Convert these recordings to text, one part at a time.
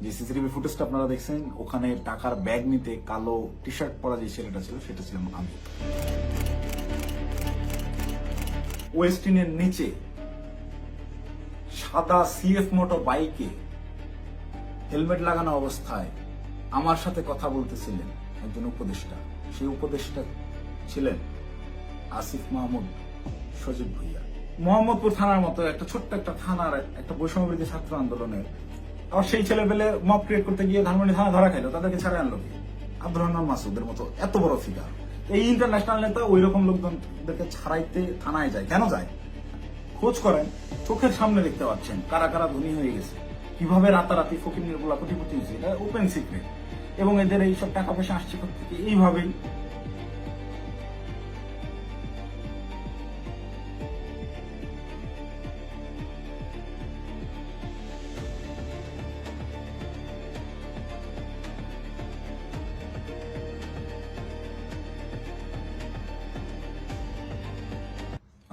যে সিসিটিভি ফুটেজটা আপনারা দেখছেন, ওখানে টাকার ব্যাগ নিতে কালো টি শার্ট পরা যে ছেলেটা ছিল সেটা ছিলাম আমি। ওয়েস্টিনের নিচে সাদা সিএফ মোটর বাইকে হেলমেট লাগানো অবস্থায় আমার সাথে কথা বলতেছিলেন একজন উপদেষ্টা। সেই উপদেষ্টা ছিলেন আসিফ মাহমুদ সজীব ভুইয়া। মোহাম্মদপুর থানার মতো একটা ছোট্ট একটা থানার একটা বৈষম্যবিরোধী ছাত্র আন্দোলনের আবার সেই ছেলেপেলে মব ক্রিয়েট করতে গিয়ে ধানমন্ডি থানা ধরা খাইলো, তাদেরকে ছাড়ে আনলো কি? আব্দুর রহমান মাসুদের মতো এত বড় ফিগার, এই ইন্টারন্যাশনাল নেতা ওই রকম লোকজনদেরকে ছাড়াইতে থানায় যায়। কেন যায়? খোঁজ করেন, চোখের সামনে দেখতে পাচ্ছেন কারা কারা ধনী হয়ে গেছে, কিভাবে রাতারাতি ফকির নির্মলা কোটিপতি হয়েছে, এটা ওপেন সিক্রেট। এবং এদের এইসব টাকা পয়সা আসছে থেকে এইভাবেই।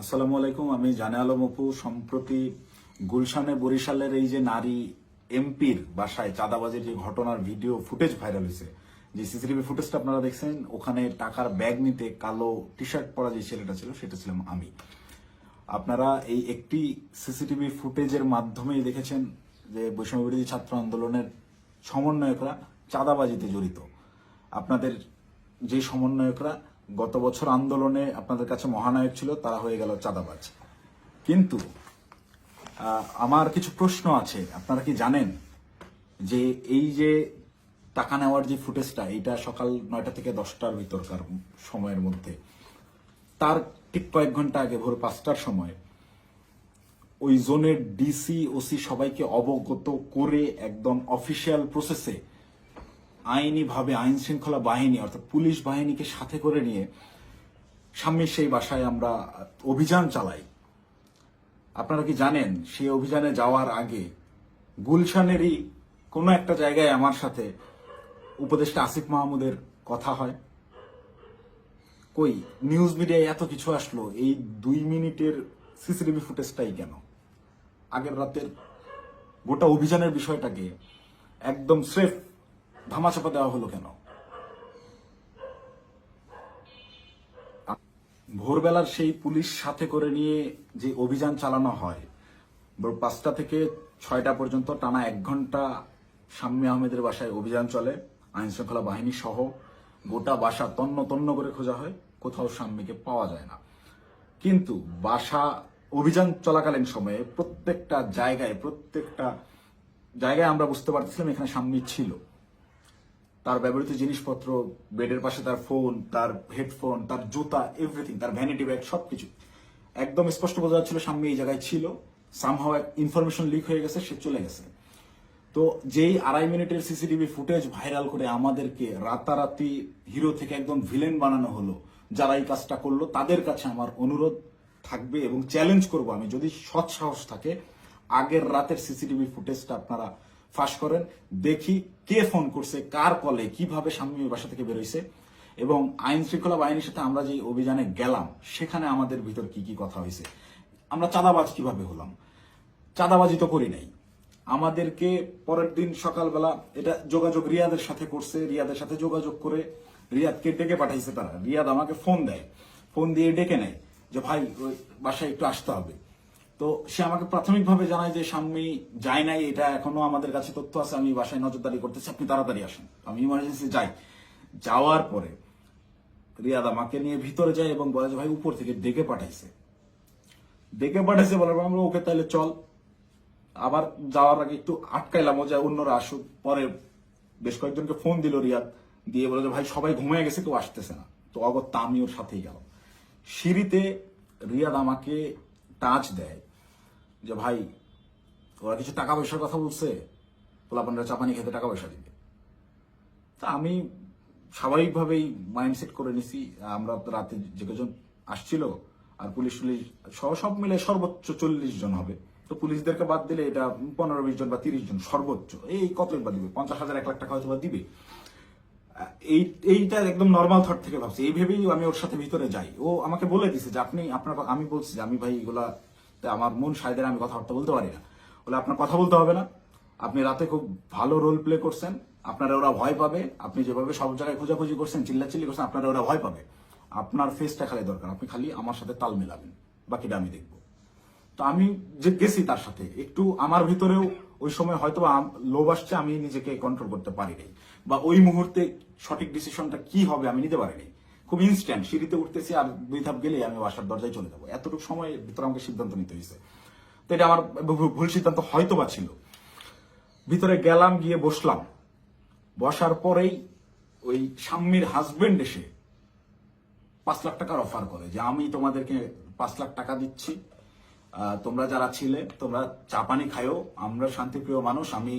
আসসালামু আলাইকুম, আমি জানে আলম অপু। সম্প্রতি গুলশানে বরিশালের এই যে নারী এমপির বাসায় চাঁদাবাজির যে ঘটনার ভিডিও ফুটেজ ভাইরাল হয়েছে, যে সিসিটিভি ফুটেজটা আপনারা দেখছেন, ওখানে টাকার ব্যাগ নিতে কালো টি শার্ট পরা যে ছেলেটা ছিল সেটা ছিলাম আমি। আপনারা এই একটি সিসিটিভি ফুটেজের মাধ্যমেই দেখেছেন যে বৈষম্যবিরোধী ছাত্র আন্দোলনের সমন্বয়করা চাঁদাবাজিতে জড়িত। আপনাদের যে সমন্বয়করা গত বছর আন্দোলনে আপনাদের কাছে মহানায়ক ছিল, তারা হয়ে গেল চাঁদাবাজ। কিন্তু আমার কিছু প্রশ্ন আছে। আপনারা কি জানেন যে এই যে টাকা নেওয়ার যে ফুটেজটা, এইটা সকাল 9টা থেকে 10টার ভিতরকার সময়ের মধ্যে, তার ঠিক কয়েক ঘন্টা আগে ভোর 5টার সময় ওই জোনের ডিসি ওসি সবাইকে অবগত করে একদম অফিসিয়াল প্রসেসে আইনিভাবে আইন শৃঙ্খলা বাহিনী অর্থাৎ পুলিশ বাহিনীকে সাথে করে নিয়ে স্বামীর সেই বাসায় আমরা অভিযান চালাই। আপনারা কি জানেন সেই অভিযানে যাওয়ার আগে গুলশানেরই কোনো একটা জায়গায় আমার সাথে উপদেষ্টা আসিফ মাহমুদের কথা হয়? কই নিউজ মিডিয়ায় এত কিছু আসলো, এই 2 মিনিটের সিসিটিভি ফুটেজটাই কেন? আগের রাতের গোটা অভিযানের বিষয়টাকে একদম স্রেফ ধামাচাপা দেওয়া হলো কেন? ভোরবেলার সেই পুলিশ সাথে করে নিয়ে যে অভিযান চালানো হয়, 5টা থেকে 6টা পর্যন্ত টানা 1 ঘন্টা শাম্মী আহমেদের বাসায় অভিযান চলে, আইন শৃঙ্খলা বাহিনী সহ গোটা বাসা তন্ন তন্ন করে খোঁজা হয়, কোথাও শাম্মীকে পাওয়া যায় না। কিন্তু বাসা অভিযান চলাকালীন সময়ে প্রত্যেকটা জায়গায় আমরা বুঝতে পারতেছিলাম এখানে শাম্মী ছিল। তার ব্যবহৃত জিনিসপত্র, বেডের পাশে তার ফোন, তার হেডফোন, তার জুতা, এভরিথিং, তার ভ্যানিটি ব্যাগ, সবকিছু একদম স্পষ্ট বোঝা যাচ্ছিল শাম্মী এই জায়গায় ছিল। সামহাও ইনফরমেশন লিক হয়ে গেছে, সে চলে গেছে। তো যেই 2.5 মিনিটের সিসিটিভি ফুটেজ ভাইরাল করে আমাদেরকে রাতারাতি হিরো থেকে একদম ভিলেন বানানো হলো, যারা এই কাজটা করলো তাদের কাছে আমার অনুরোধ থাকবে এবং চ্যালেঞ্জ করব আমি, যদি সৎ সাহস থাকে আগের রাতের সিসিটিভি ফুটেজটা আপনারা ফাঁস করেন, দেখি কে ফোন করছে, কার কলে, কিভাবে শাম্মীর বাসা থেকে বেরোইছে, এবং আইন শৃঙ্খলা বাহিনীর সাথে আমরা যে অভিযানে গেলাম সেখানে আমাদের ভিতর কি কি কথা হয়েছে। আমরা চাঁদাবাজ কিভাবে হলাম? চাঁদাবাজি তো করি নাই। আমাদেরকে পরের দিন সকালবেলা এটা যোগাযোগ রিয়াদের সাথে করছে, রিয়াদের সাথে যোগাযোগ করে রিয়াদকে ডেকে পাঠাইছে তারা। রিয়াদ আমাকে ফোন দেয়, ফোন দিয়ে ডেকে নেয় যে ভাই ওই বাসায় একটু আসতে হবে। তো সে আমাকে প্রাথমিকভাবে জানায় যে শাম্মী যায় নাই, এটা এখনো আমাদের কাছে তথ্য আছে, আমি বাসায় নজরদারি করতেছি, আপনি তাড়াতাড়ি আসেন। আমি ইমার্জেন্সি যাই। যাওয়ার পরে রিয়াদ আমাকে নিয়ে ভিতরে যায় এবং বলে যে ভাই উপর থেকে ডেকে পাঠাইছে বলার পর আমরা ওকে তাহলে চল। আবার যাওয়ার আগে একটু আটকাইলাম যে অন্যরা আসুক। পরে বেশ কয়েকজনকে ফোন দিল রিয়াদ, দিয়ে বলে যে ভাই সবাই ঘুমিয়ে গেছে, কেউ আসতেছে না। তো অগত্যা আমি ওর সাথেই গেলাম। সিঁড়িতে রিয়াদ আমাকে টাচ দেয় যে ভাই ওরা কিছু টাকা পয়সার কথা বলছে, পোলাপানরা চাপানি খেতে টাকা পয়সা দিবে। তা আমি স্বাভাবিকভাবেই মাইন্ডসেট করে নিছি, আমরা রাতে যে কজন আসছিল আর পুলিশ সহ সব মিলে সর্বোচ্চ 40 জন হবে। তো পুলিশদেরকে বাদ দিলে এটা 15-20 জন বা 30 জন সর্বোচ্চ। এই কতই বা দিবে, 50,000 1 লাখ টাকা হয়তো বা দিবে। এইটা একদম নর্মাল থট থেকে ভাবছি। এই ভেবেই আমি ওর সাথে ভিতরে যাই। ও আমাকে বলে দিছে যে আমি বলছি যে আমি ভাই এগুলা আমার মন সাইদের আমি কথাবার্তা বলতে পারি না, বলে আপনার কথা বলতে হবে না, আপনি রাতে খুব ভালো রোল প্লে করছেন, আপনারা ওরা ভয় পাবে। আপনি যেভাবে সব জায়গায় খোঁজাখুঁজি করছেন, চিল্লাচিল্লি করছেন, আপনারা ওরা ভয় পাবে। আপনার ফেসটা খালি দরকার, আপনি খালি আমার সাথে তাল মেলাবেন, বাকিটা আমি দেখবো। তো আমি যে গেছি তার সাথে, একটু আমার ভিতরেও ওই সময় হয়তো লোভ আসছে, আমি নিজেকে কন্ট্রোল করতে পারি নাই, বা ওই মুহূর্তে সঠিক ডিসিশনটা কি হবে আমি নিতে পারি নাই। খুব ইনস্ট্যান্ট, সিঁড়িতে উঠতেছি আর 2 ধাপ গেলেই আমি বাসার দরজায় চলে যাবো, এতটুকু সময় ভিতরে আমাকে সিদ্ধান্ত নিতে হয়েছে। তো এটা আমার ভুল সিদ্ধান্ত হয়তো বা ছিল। ভিতরে গেলাম, গিয়ে বসলাম। বসার পরেই ওই শাম্মীর হাজবেন্ড এসে 5 লাখ টাকার অফার করে যে আমি তোমাদেরকে 5 লাখ টাকা দিচ্ছি, তোমরা যারা ছিলে তোমরা চা পানি খায়ও, আমরা শান্তিপ্রিয় মানুষ, আমি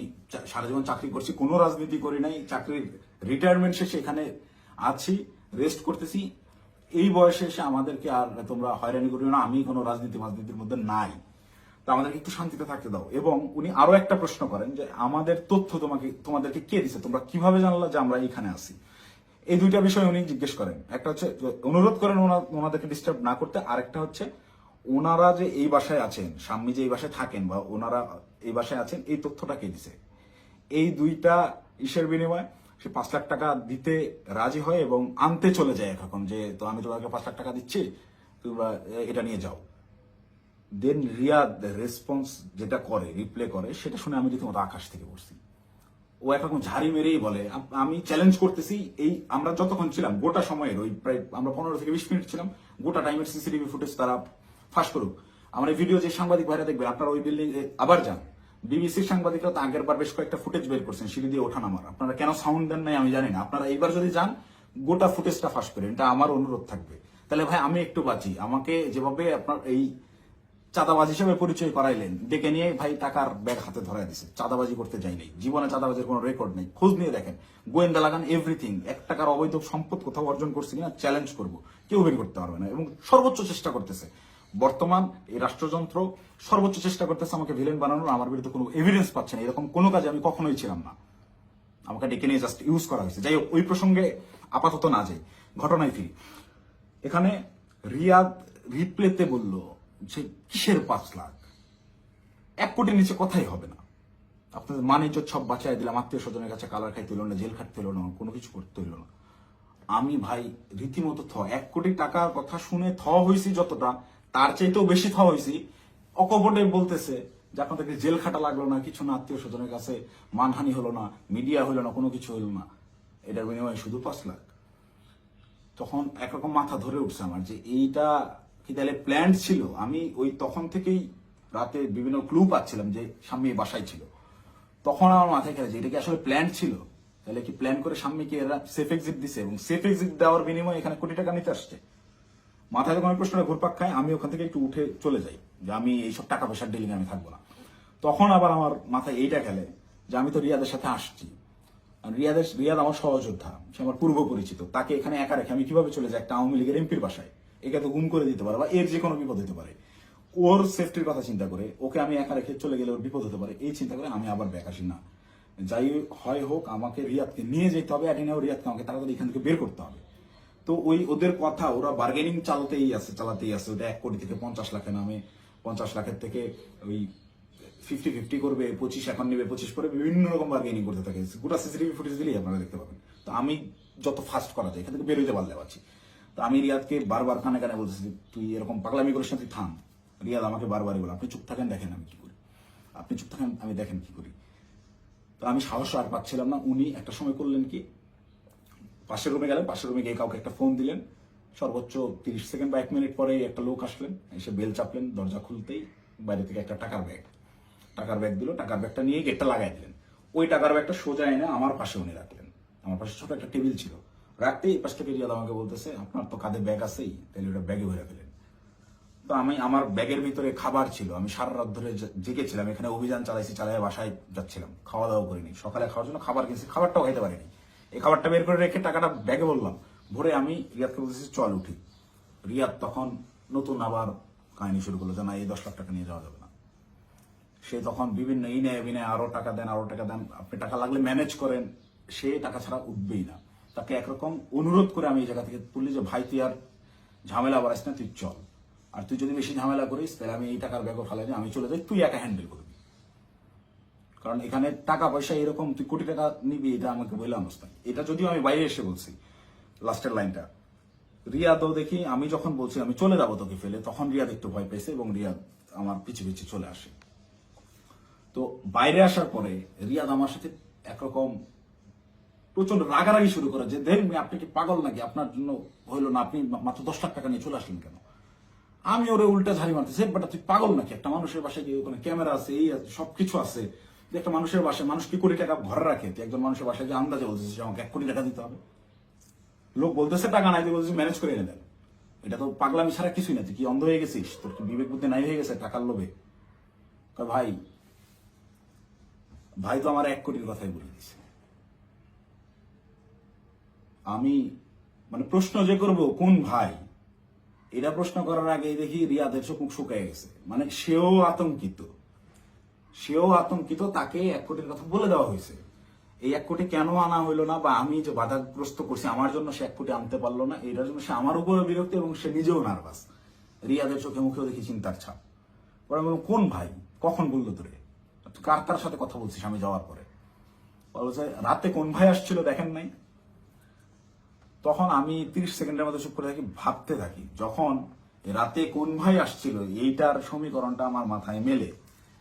সারা জীবন চাকরি করছি, কোনো রাজনীতি করি নাই, চাকরির রিটায়ারমেন্ট শেষে এখানে আছি, রেস্ট করতেছি, এই বয়সে এসে আমাদেরকে আর তোমরা হয়রানি করিও না, আমি কোনো রাজনীতির মধ্যে নাই, তো আমাদেরকে একটু শান্তিতে থাকতে দাও। এবং উনি আরো একটা প্রশ্ন করেন যে আমাদের তথ্য তোমাদেরকে কে দিছে, তোমরা কিভাবে জানলা যে আমরা এখানে আছি। এই দুইটা বিষয় উনি জিজ্ঞেস করেন, একটা হচ্ছে অনুরোধ করেন ওনাদেরকে ডিস্টার্ব না করতে, আরেকটা হচ্ছে ওনারা যে এই বাসায় আছেন, স্বামী যে এই বাসায় থাকেন বা ওনারা এই বাসায় আছেন, এই তথ্যটা কে দিছে। এই দুইটা ইসের বিনিময়ে সে 5 লাখ টাকা দিতে রাজি হয় এবং আনতে চলে যায় এখন, যে তো আমি তোমাকে 5 লাখ টাকা দিচ্ছি, তোমরা এটা নিয়ে যাও। দেন রিয়াদ রেসপন্স যেটা করে, রিপ্লে করে, সেটা শুনে আমি রীতিমতো আকাশ থেকে পড়ছি। ও একরকম ঝাড়ি মেরেই বলে আমি চ্যালেঞ্জ করতেছি, এই আমরা যতক্ষণ ছিলাম গোটা সময়ের ওই প্রায় আমরা 15 থেকে 20 মিনিট ছিলাম, গোটা টাইমের সিসিটিভি ফুটেজ তারা ফাঁস করুক। আমার এই ভিডিও যে সাংবাদিক ভাইরা দেখবেন, আপনারা ওই বিল্ডিং আবার যান, বিবিসির সাংবাদিকরা তো আগের বার বেশ কয়েকটা ফুটেজ বের করছেন সিঁড়ি দিয়ে ওঠা নামার, আপনারা কেন সাউন্ড দেন নাই আমি জানি না। আপনারা এইবার যদি যান গোটা ফুটেজটা ফাঁস করেন, এটা আমার অনুরোধ থাকবে। তাহলে ভাই আমি একটু বাঁচি। আমাকে যেভাবে আপনার এই চাঁদাবাজ হিসেবে পরিচয় করাইলেন, ডেকে নিয়ে ভাই টাকার ব্যাগ হাতে ধরাই দিছে, চাঁদাবাজি করতে যাই নাই, জীবনে চাঁদাবাজির কোনো রেকর্ড নেই, খোঁজ নিয়ে দেখেন, গোয়েন্দা লাগান, এভরিথিং। 1 টাকার অবৈধ সম্পদ কোথাও অর্জন করছে কিনা চ্যালেঞ্জ করব, কেউ বের করতে পারবে না। এবং সর্বোচ্চ চেষ্টা করতেছে বর্তমান এই রাষ্ট্রযন্ত্র, সর্বোচ্চ চেষ্টা করতেছে আমাকে ভিলেন বানানোর। আমার বিরুদ্ধে কোনো এভিডেন্স পাচ্ছে না, এরকম কোনো কাজে আমি কখনোই ছিলাম না, আমাকে ডেকে নিয়ে জাস্ট ইউজ করা হয়েছে। যাই হোক, ওই প্রসঙ্গে আপাতত না যাই, ঘটনায় ফিরি। এখানে রিয়াদ রিপ্লেতে বলল যে কিসের 5 লাখ, 1 কোটির নিচে কথাই হবে না, আপনাদের মান ইজ্জত সব বাঁচাই দিলাম, আত্মীয় স্বজনের কাছে কালার খাইতে হইল না, জেল খাটতে হইল না, কোনো কিছু করতে হইল না। আমি ভাই রীতিমতো 1 কোটি টাকার কথা শুনে হয়েছি যতটা, তার চাইতেও বেশি হয়েছি। অকপটে বলতেছে যে আপনাদেরকে জেল খাটা লাগলো না, কিছু না, আত্মীয় স্বজনের কাছে মানহানি হলো না, মিডিয়া হইলো না, কোনো কিছু হইল না, এটার বিনিময়ে শুধু 5 লাখ। তখন একরকম মাথা ধরে উঠছে আমার যে এইটা কি তাহলে প্ল্যান ছিল। আমি ওই তখন থেকেই রাতে বিভিন্ন ক্লু পাচ্ছিলাম যে স্বামী বাসায় ছিল। তখন আমার মাথায় খেলে যে এটা কি আসলে প্ল্যান ছিল, তাহলে কি প্ল্যান করে স্বামীকে এরা সেফ এক্সিট দিছে এবং সেফ এক্সিট দেওয়ার বিনিময়ে এখানে কোটি টাকা নিতে আসছে। মাথায় যখন আমি প্রশ্নটা ঘুরপাক খায়, আমি ওখান থেকে একটু উঠে চলে যাই যে আমি এইসব টাকা পয়সার ডিলিং আমি থাকবো না। তখন আবার আমার মাথায় এইটা খেলে যে আমি তো রিয়াদের সাথে আসছি, রিয়াদ আমার সহযোদ্ধা, সে আমার পূর্ব পরিচিত, তাকে এখানে একা রেখে আমি কিভাবে চলে যাই একটা আওয়ামী লীগের এমপির বাসায়? একে তো গুম করে দিতে পারে বা এর যে কোনো বিপদ হতে পারে। ওর সেফটির কথা চিন্তা করে ওকে আমি একা রেখে চলে গেলে ওর বিপদ হতে পারে, এই চিন্তা করে আমি আবার ব্যাক আসি না। যাই হয় হোক, আমাকে রিয়াদকে নিয়ে যেতে হবে, অ্যাটিনাও রিয়াদকে আমাকে তাড়াতাড়ি এখান থেকে বের করতে হবে। তো ওই ওদের কথা, ওরা বার্গেনিং চালাতেই আছে। ওটা 1 কোটি থেকে 50 লাখে নামে, 50 লাখের থেকে ওই 50-50 করবে, 25 এখন নেবে, 25 পরে বিভিন্ন রকম বার্গেনিং করতে থাকে। গোটা সিসিটিভি ফুটেজ দিলেই আপনারা দেখতে পাবেন। তো আমি যত ফাস্ট করা যায় এখান থেকে বেরোতে পারলে পারছি। তো আমি রিয়াদকে বারবার কানে কানে বলতেছি তুই এরকম পাগলামি করিস না, তুই থাম। রিয়াদ আমাকে বারবারই বলে আপনি চুপ থাকেন, দেখেন আমি কি করি, আপনি চুপ থাকেন, আমি দেখেন কি করি। তো আমি সাহস আর পাচ্ছিলাম না। উনি একটা সময় করলেন কি, পাশের রুমে গেলেন, পাশের রুমে গিয়ে কাউকে একটা ফোন দিলেন, সর্বোচ্চ 30 সেকেন্ড বা 1 মিনিট পরে একটা লোক আসলেন, এসে বেল চাপলেন, দরজা খুলতেই বাইরে থেকে একটা টাকার ব্যাগ দিল, টাকার ব্যাগটা নিয়ে গেটটা লাগাই দিলেন। ওই টাকার ব্যাগটা সোজা এনে আমার পাশে উনি রাখলেন, আমার পাশে ছোট একটা টেবিল ছিল, রাখতেই এই পাশ থেকে রিয়াদ আমাকে বলতেছে আপনার তো কাঁধে ব্যাগ আছেই, তাহলে ওটা ব্যাগে ভরে ফেলেন। তো আমি, আমার ব্যাগের ভিতরে খাবার ছিল, আমি সারা রাত ধরে জেগেছিলাম, এখানে অভিযান চালিয়ে বাসায় যাচ্ছিলাম, খাওয়া দাওয়া করিনি, সকালে খাওয়ার জন্য খাবার কিনছি, খাবারটাও খাইতে পারিনি। এই খাবারটা বের করে রেখে টাকাটা ব্যাগে বললাম ভরে, আমি রিয়াদকে বলতেছি চল উঠি। রিয়াদ তখন নতুন আবার কাহিনী শুরু করলো যে না, এই 10 লাখ টাকা নিয়ে যাওয়া যাবে না। সে তখন বিভিন্ন ইনে বিনায় আরো টাকা দেন, আপনি টাকা লাগলে ম্যানেজ করেন, সে টাকা ছাড়া উঠবেই না। তাকে একরকম অনুরোধ করে আমি এই জায়গা থেকে তুলি যে ভাই তুই আর ঝামেলা বাড়াইস না, তুই চল, আর তুই যদি বেশি ঝামেলা করিস তাহলে আমি এই টাকার ব্যাগও ফেলাই, আমি চলে যাই, তুই একা হ্যান্ডেল করবি। কারণ এখানে টাকা পয়সা এরকম তুই কোটি টাকা নিবি এটা আমাকে বলে আনস না। এটা যদিও আমি বাইরে এসে বলছি লাস্টের লাইনটা। রিয়াদও দেখি আমি যখন বলছি আমি চলে যাবো তোকে ফেলে, তখন রিয়াদ একটু ভয় পেয়েছে এবং রিয়াদ আমার পিছে পিছে চলে আসে। তো বাইরে আসার পরে রিয়াদ আমার সাথে একরকম প্রচন্ড রাগারাগি শুরু করে যে দেখুন আপনি কি পাগল নাকি, আপনার জন্য হইলো না, আপনি মাত্র 10 লাখ টাকা নিয়ে চলে আসলেন কেন। আমি ওরে উল্টা ঝাড়ি মারতেছি, বাট তুই পাগল নাকি, একটা মানুষের বাসায় কি ওখানে ক্যামেরা আছে, এই আছে, সবকিছু আছে, যে একটা মানুষের বাসায় মানুষ কি কোটি টাকা ঘরে রাখে, তুই একজন মানুষের বাসায় যে আন্দাজে বলতেছিস যে আমাকে 1 কোটি টাকা দিতে হবে। লোক বলতেছে টাকা নাই, বলতেছে ম্যানেজ করে এনে দেন। এটা তো পাগলামি ছাড়া কিছুই না। তুই কি অন্ধ হয়ে গেছিস, তোর কি বিবেক বুদ্ধি নাই হয়ে গেছে টাকার লোভে। ভাই ভাই তো আমার 1 কোটির কথাই বলে দিছে। আমি মানে প্রশ্ন যে করব কোন ভাই, এটা প্রশ্ন করার আগে দেখি রিয়াদের চোখ মুখ শুকায় গেছে। মানে সেও আতঙ্কিত, তাকে 1 কোটির কথা বলে দেওয়া হয়েছে। এই 1 কোটি কেন আনা হইলো না, বা আমি যে বাধাগ্রস্ত করছি আমার জন্য সে 1 কোটি আনতে পারলো না, এটার জন্য সে আমার উপরে বিরক্ত এবং সে নিজেও নার্ভাস। রিয়াদের চোখে মুখেও দেখি চিন্তার ছাপ। পরে আমি বললাম কোন ভাই, কখন বললো তোরে, তুই কার সাথে কথা বলছিস আমি যাওয়ার পরে। বলছে রাতে কোন ভাই আসছিল দেখেন নাই। তখন আমি 30 সেকেন্ডের মতো চুপ করে থাকি, ভাবতে থাকি। যখন রাতে কোন ভাই আসছিল এইটার সমীকরণটা আমার মাথায় মেলে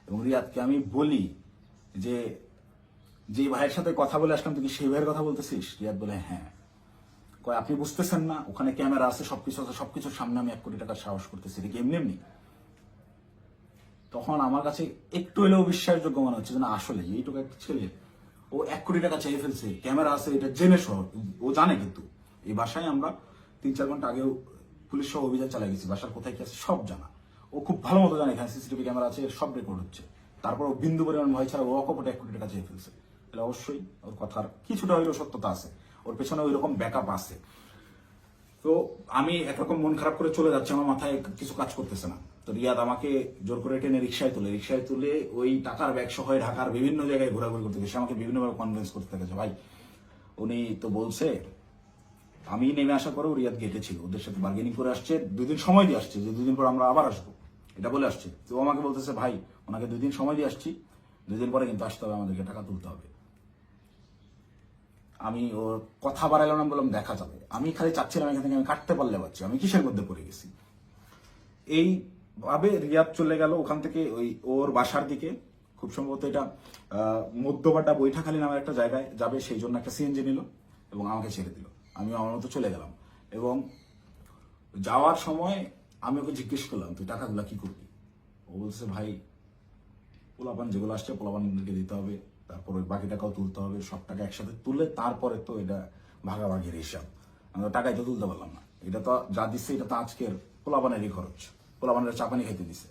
এবং রিয়াদকে আমি বলি যে ভাইয়ের সাথে কথা বলে আসলাম তুই কি সেই ভাইয়ের কথা বলতেছিস। রিয়াদ বলে হ্যাঁ। কয় আপনি বুঝতেছেন না, ওখানে ক্যামেরা আছে, সবকিছু আছে, সবকিছুর সামনে আমি 1 কোটি টাকার সাহস করতেছি, এটা কি এমনি। তখন আমার কাছে একটু হলেও বিশ্বাসযোগ্য মনে হচ্ছে যে না আসলে এইটুকু একটা ছেলে ও 1 কোটি টাকা চেয়ে ফেলছে, ক্যামেরা আছে এটা জেনে সহ, ও জানে। কিন্তু এই বাসায় আমরা 3-4 ঘন্টা আগেও পুলিশ সহ অভিযান চালিয়ে গেছি, বাসার কোথায় কি আছে সব জানা। ও খুব ভালো মতো জানে এখানে সিসিটিভি ক্যামেরা আছে, সব রেকর্ড হচ্ছে। তারপর ও বিন্দু পরিমাণ ভয় ছাড়া ও অকপটে 1 কোটি টাকা চেয়ে ফেলছে। তাহলে অবশ্যই ওর কথার কিছুটা হইলেও সত্যতা আছে, ওর পেছনে ওই রকম ব্যাকআপ আছে। তো আমি একরকম মন খারাপ করে চলে যাচ্ছি, আমার মাথায় কিছু কাজ করতেছে না। তো রিয়াদ আমাকে জোর করে টেনে রিক্সায় তুলে ওই টাকার ব্যাগ সহ ঢাকার বিভিন্ন জায়গায় ঘোরাঘুরি করতে গেছে। আমাকে বিভিন্নভাবে কনভিন্স করতে গেছে, ভাই উনি তো বলছে। আমি নেমে আসার পরেও রিয়াদ গেটে ছিল, ওদের সাথে বার্গেনিং করে আসছে, 2 দিন সময় দিয়ে আসছে যে 2 দিন পর আমরা আবার আসবো, এটা বলে আসছে। তো আমাকে বলতেছে ভাই ওনাকে 2 দিন সময় দিয়ে আসছি, 2 দিন পরে কিন্তু আসতে হবে, আমাদেরকে টাকা তুলতে হবে। আমি ওর কথা বাড়াইলাম না, বললাম দেখা যাবে। আমি খালি চাচ্ছিলাম এখান থেকে আমি কাটতে পারলে পাচ্ছি, আমি কিসের মধ্যে পড়ে গেছি। এইভাবে রিয়াদ চলে গেল ওখান থেকে ওই ওর বাসার দিকে। খুব সম্ভবত এটা মধ্যবাড্ডা বৈঠাখালী নামের একটা জায়গায় যাবে, সেই জন্য একটা সিএনজি নিল এবং আমাকে ছেড়ে দিল। আমি আমার মতো চলে গেলাম এবং যাওয়ার সময় আমি ওকে জিজ্ঞেস করলাম তুই টাকাগুলো কি করবি। ও বলছে ভাই পোলাপান যেগুলো আসছে পোলাপানকে দিতে হবে, তারপর ওই বাকি টাকাও তুলতে হবে, সব টাকা একসাথে তুলে তারপরে তো এটা ভাগাভাগির হিসাব। আমরা টাকাই তো তুলতে পারলাম না, এটা তো যা দিচ্ছে এটা তো আজকের পোলাপানেরই খরচ, পোলাপানের চাপানি খাইতে দিছে।